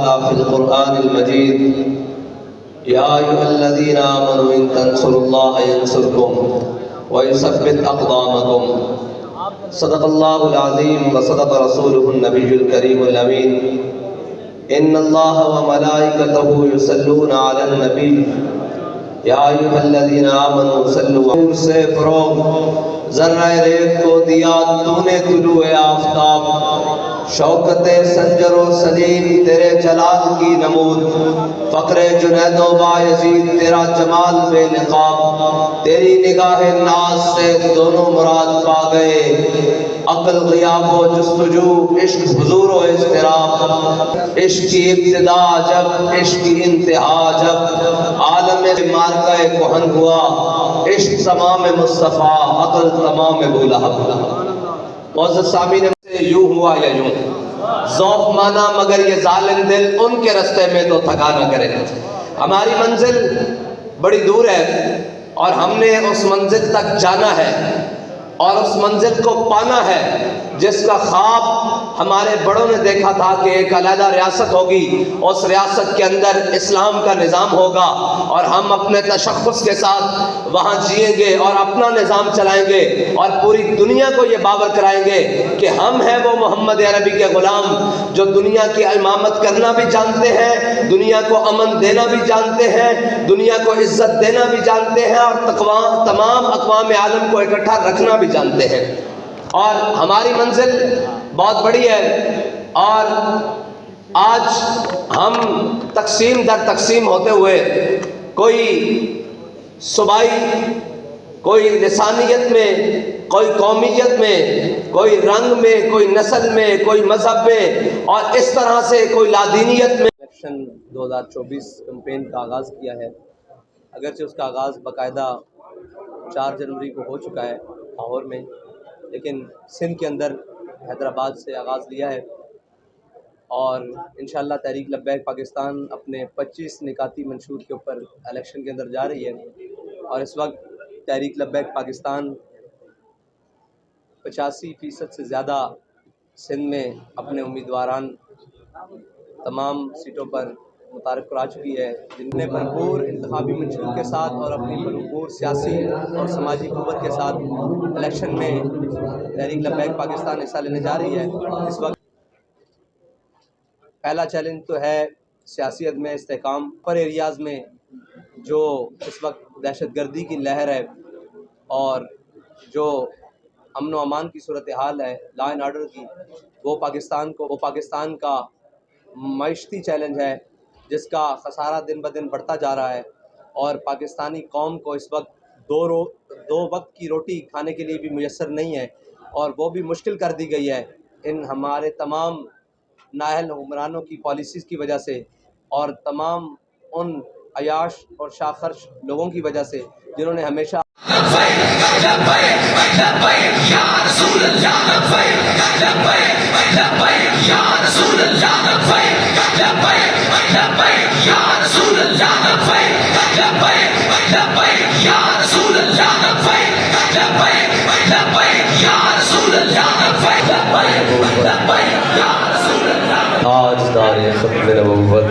تعالى في القرآن المجيد: يا أيها الذين آمنوا إن تنصروا الله ينصركم ويثبت أقدامكم. صدق الله العظيم وصدق رسوله النبي الكريم الأمين. إن الله وملائكته يصلون على النبي یا ایھا الذین آمنوا صلوا. نور سے فروغ ذرہ ریت کو دیا تو نے طلوع آفتاب، شوکت سنجر و سلیم تیرے جلال کی نمود، فقر جنید و بایزید تیرا جمال بے نقاب. تیری نگاہ ناز سے دونوں مراد پا گئے، عقل غیاب و جستجو، عشق حضور و اضطراب. عشق کی ابتدا جب، عشق کی انتہا جب، عالم مارکہ کہن ہوا، عشق تمام مصطفیٰ، عقل تمام ابو لہب. معزز سامعین، یوں ہوا یا یوں، ذوق مانا مگر یہ ظالم دل ان کے رستے میں تو تھکا نہ کرے. ہماری منزل بڑی دور ہے اور ہم نے اس منزل تک جانا ہے اور اس منزل کو پانا ہے جس کا خواب ہمارے بڑوں نے دیکھا تھا کہ ایک علیحدہ ریاست ہوگی، اس ریاست کے اندر اسلام کا نظام ہوگا اور ہم اپنے تشخص کے ساتھ وہاں جئیں گے اور اپنا نظام چلائیں گے اور پوری دنیا کو یہ باور کرائیں گے کہ ہم ہیں وہ محمد عربی کے غلام جو دنیا کی امامت کرنا بھی جانتے ہیں، دنیا کو امن دینا بھی جانتے ہیں، دنیا کو عزت دینا بھی جانتے ہیں اور تمام اقوام عالم کو اکٹھا رکھنا بھی جانتے ہیں. اور ہماری منزل بہت بڑی ہے اور آج ہم تقسیم در تقسیم ہوتے ہوئے کوئی صوبائی، کوئی لسانیت میں، کوئی قومیت میں، کوئی رنگ میں، کوئی نسل میں، کوئی مذہب میں اور اس طرح سے کوئی لادینیت میں الیکشن 2024 کمپین کا آغاز کیا ہے. اگرچہ اس کا آغاز باقاعدہ 4 جنوری کو ہو چکا ہے لاہور میں، لیکن سندھ کے اندر حیدرآباد سے آغاز لیا ہے اور انشاءاللہ تحریک لبیک پاکستان اپنے 25 نکاتی منشور کے اوپر الیکشن کے اندر جا رہی ہے. اور اس وقت تحریک لبیک پاکستان 85% سے زیادہ سندھ میں اپنے امیدواران تمام سیٹوں پر متعارف کرا چکی ہے، جن نے بھرپور انتخابی منشور کے ساتھ اور اپنی بھرپور سیاسی اور سماجی قوت کے ساتھ الیکشن میں تحریک لبیک پاکستان حصہ لینے جا رہی ہے. اس وقت پہلا چیلنج تو ہے سیاسی عدم استحکام. پر ایریاز میں جو اس وقت دہشت گردی کی لہر ہے اور جو امن و امان کی صورتحال ہے، لا اینڈ آرڈر کی، وہ پاکستان کا معیشتی چیلنج ہے جس کا خسارہ دن بدن بڑھتا جا رہا ہے اور پاکستانی قوم کو اس وقت دو وقت کی روٹی کھانے کے لیے بھی میسر نہیں ہے اور وہ بھی مشکل کر دی گئی ہے ان ہمارے تمام نااہل حکمرانوں کی پالیسیز کی وجہ سے اور تمام ان عیاش اور شاخرش لوگوں کی وجہ سے جنہوں نے ہمیشہ تاجدار ختم نبوت